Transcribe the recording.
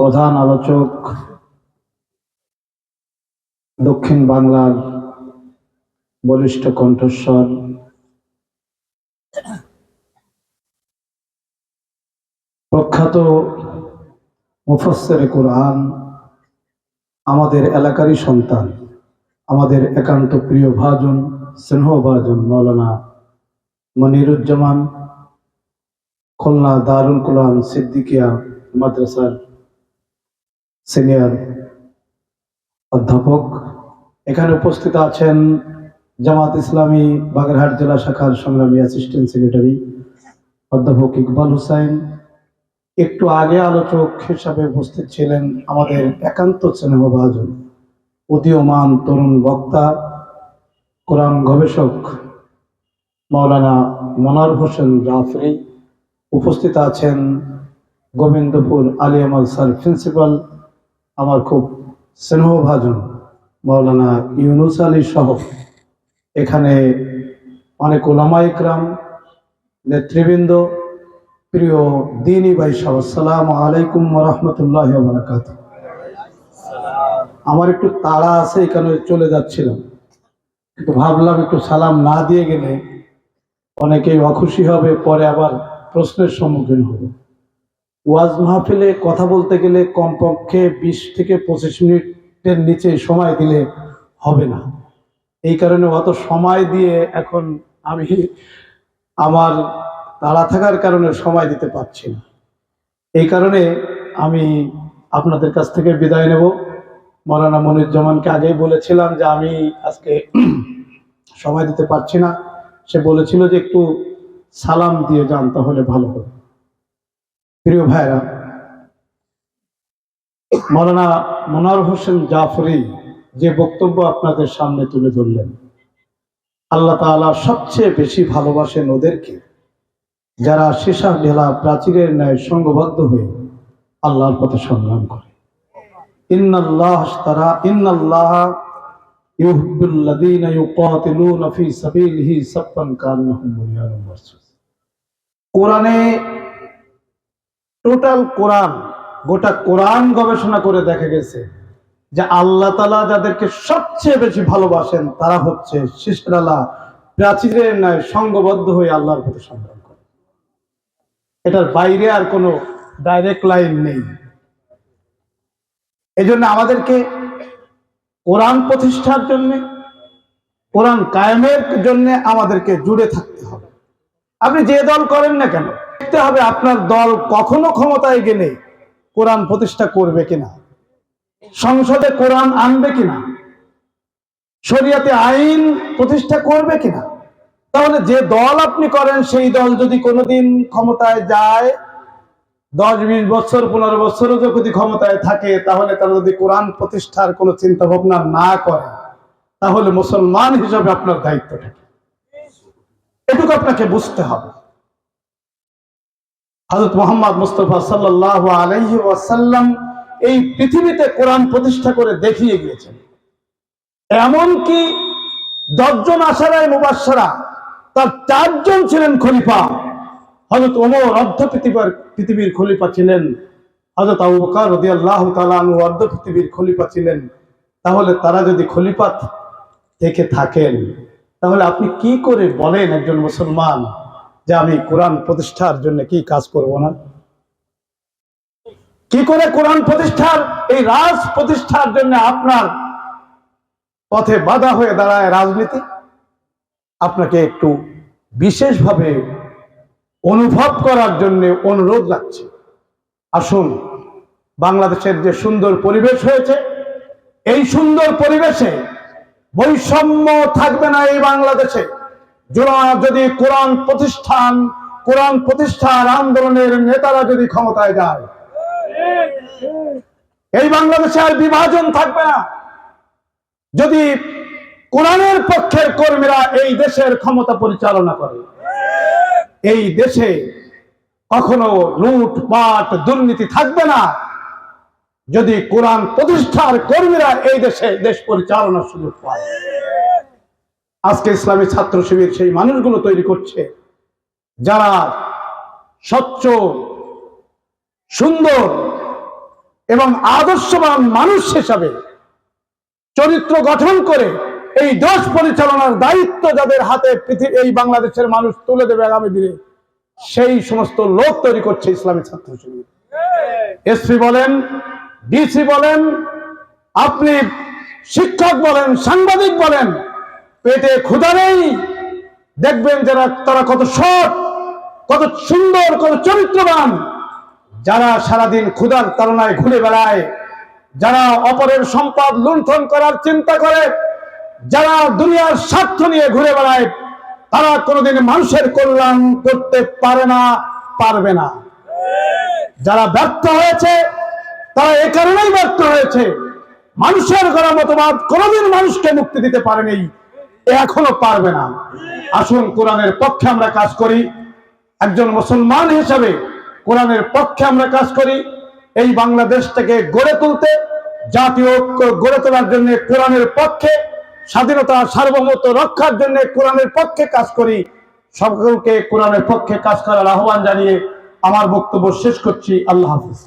প্রধান আলোচক দক্ষিণ বাংলার বলিষ্ঠ কণ্ঠস্বর প্রখ্যাত মুফাসসিরে কুরআন, আমাদের এলাকারই সন্তান, আমাদের একান্ত প্রিয় ভাজন, স্নেহভাজন মাওলানা মনিরুজ্জামান, খুলনা দারুল কুরআন সিদ্দিকিয়া মাদ্রাসার সিনিয়র অধ্যাপক। এখানে উপস্থিত আছেন জামাত ইসলামী বাগেরহাট জেলা শাখার সংগ্রামী অ্যাসিস্ট্যান্ট সেক্রেটারি অধ্যাপক ইকবাল হোসেন। একটু আগে আলোচক হিসাবে উপস্থিত ছিলেন আমাদের একান্ত স্নেহভাজন উদীয়মান তরুণ বক্তা, কোরআন গবেষক মাওলানা মনোয়ার হোসেন জাফরি। উপস্থিত আছেন গোবিন্দপুর আলিয়া মাদ্রাসার প্রিন্সিপাল, আমার খুব স্নেহভাজন মাওলানা ইউনুস আলী সহ এখানে অনেক উলামা ইকরাম, নেতৃবৃন্দ, প্রিয় দ্বীনী ভাই সব, আসসালামু আলাইকুম ওয়া রাহমাতুল্লাহি ওয়া বারাকাতুহু। আমার একটু তাড়া আছে, এখানে চলে যাচ্ছিলাম, কিন্তু ভাবলাম একটু সালাম না দিয়ে গেলে অনেকেই অখুশি হবে, পরে আবার প্রশ্নের সম্মুখীন হবে। ওয়াজ মাহফিলে কথা বলতে গেলে কমপক্ষে 20 থেকে 25 মিনিটের নিচে সময় দিলে হবে না। এই কারণে অত সময় দিয়ে এখন আমি আমার তাড়া থাকার কারণে সময় দিতে পারছি না। এই কারণে আমি আপনাদের কাছ থেকে বিদায় নেব। মাওলানা মনিরুজ্জামানকে আগেই বলেছিলাম যে আমি আজকে সময় দিতে পারছি না। সে বলেছিল যে একটু সালাম দিয়ে যান, তাহলে ভালো হবে। প্রিয় ভাইরা, মাওলানা মনোয়ার হোসেন জাফরি যে বক্তব্য আপনাদের সামনে তুলে ধরলেন, আল্লাহ তাআলা সবচেয়ে বেশি ভালোবাসেন ওদেরকে যারা সীসা ঢেলা প্রাচীরের ন্যায় সঙ্গবদ্ধ হয়ে আল্লাহর পথে সংগ্রাম করে। ইন্নাল্লাহ ইউহিব্বুল্লাযীনা ইউকাতিলুনা ফী সাবিলিহি সাফফান কান্নাহুম বুনিয়ানুম মারসুস। কোরআনে টোটাল কোরআন, গোটা কোরআন গবেষণা করে দেখা গেছে যে আল্লাহ তাআলা যাদেরকে সবচেয়ে বেশি ভালোবাসেন তারা হচ্ছে সীসা ঢালা প্রাচীরের ন্যায় সঙ্গবদ্ধ হয়ে আল্লাহর পথে সংগ্রাম করে। এটার বাইরে আর কোনো ডাইরেক্ট লাইন নেই। এই জন্য আমাদেরকে কোরআন প্রতিষ্ঠার জন্য, কোরআন কায়েমের জন্য আমাদেরকে জুড়ে থাকতে হবে। আপনি যে দল করেন না কেন, দেখতে হবে আপনার দল কখনো ক্ষমতায় গেলে কোরআন প্রতিষ্ঠা করবে কিনা, সংসদে কোরআন আনবে কিনা, শরিয়াতে আইন প্রতিষ্ঠা করবে কিনা। তাহলে যে দল আপনি করেন সেই দল যদি কোনোদিন ক্ষমতায় যায়, 10-20 বছর 15 বছরও যদি ক্ষমতায় থাকে, তাহলে তারা যদি কোরআন প্রতিষ্ঠার কোনো চিন্তা ভাবনা না করে, তাহলে মুসলমান হিসাবে আপনার দায়িত্ব থাকে। এটুকু আপনাকে বুঝতে হবে। হযরত মুহাম্মদ মুস্তাফা সাল্লাল্লাহু আলাইহি ওয়াসাল্লাম এই পৃথিবীতে কোরআন প্রতিষ্ঠা করে দেখিয়ে গিয়েছেন। এমনকি 10 জন আশারায়ে মুবাশশারা, তার 4 জন ছিলেন খলিফা। হযরত ওমর অর্ধ পৃথিবীর খলিফা ছিলেন, হযরত আবু বকর রাদিয়াল্লাহু তাআলা আনহু অর্ধ পৃথিবীর খলিফা ছিলেন। তাহলে তারা যদি খলিফা থেকে থাকেন, তাহলে আপনি কি করে বলেন একজন মুসলমান যে আমি কোরআন প্রতিষ্ঠার জন্য কি কাজ করব না? কি করে কোরআন প্রতিষ্ঠার, এই রাজ প্রতিষ্ঠার জন্য আপনার পথে বাধা হয়ে দাঁড়ায় রাজনীতি? আপনাকে একটু বিশেষভাবে অনুভব করার জন্য অনুরোধ রাখছি। আসুন, বাংলাদেশের যে সুন্দর পরিবেশ হয়েছে, এই সুন্দর পরিবেশে বৈষম্য থাকবে না এই বাংলাদেশে যদি কোরআন প্রতিষ্ঠার আন্দোলনের নেতারা যদি ক্ষমতায় যায়। এই বাংলাদেশে আর বিভাজন থাকবে না যদি কোরআনের পক্ষের কর্মীরা এই দেশের ক্ষমতা পরিচালনা করে। এই দেশে কখনো লুটপাট দুর্নীতি থাকবে না যদি কোরআন প্রতিষ্ঠার কর্মীরা এই দেশ পরিচালনার সুযোগ পায়। আজকে ইসলামী ছাত্র শিবির সেই মানুষগুলো তৈরি করছে যারা স্বচ্ছ, সুন্দর, এবং আদর্শবান মানুষ হিসাবে চরিত্র গঠন করে এই দেশ পরিচালনার দায়িত্ব যাদের হাতে এই বাংলাদেশের মানুষ তুলে দেবে আগামী দিনে, সেই সমস্ত লোক তৈরি করছে ইসলামী ছাত্র শিবির। এসপি বলেন, ডিসি বলেন, আপনি শিক্ষক বলেন, সাংবাদিক বলেন, পেটে ক্ষুধা নেই, দেখবেন যারা তারা কত সৎ, কত সুন্দর, কত চরিত্রবান, যারা সারাদিন ক্ষুধার তাড়নায় ঘুরে বেড়ায়, যারা অপরের সম্পদ লুণ্ঠন করার চিন্তা করে, যারা দুনিয়ার স্বার্থ নিয়ে ঘুরে বেড়ায়, তারা কোনোদিন মানুষের কল্যাণ করতে পারে না, পারবে না। যারা ব্যর্থ হয়েছে তারা এ কারণেই ব্যর্থ হয়েছে, মানুষের গড়া মতবাদ কোনোদিন মানুষকে মুক্তি দিতে পারেনি, এখনো পারবে না। আসুন কোরআনের পক্ষে আমরা কাজ করি, একজন মুসলমান হিসাবে কোরআনের পক্ষে আমরা কাজ করি, এই বাংলাদেশটাকে গড়ে তুলতে, জাতীয় ঐক্য গড়ে তোলার জন্য কোরআনের পক্ষে, স্বাধীনতা সার্বভৌমত্ব রক্ষার জন্য কোরআনের পক্ষে কাজ করি। সকলকে কোরআনের পক্ষে কাজ করার আহ্বান জানিয়ে আমার বক্তব্য শেষ করছি। আল্লাহ হাফিজ।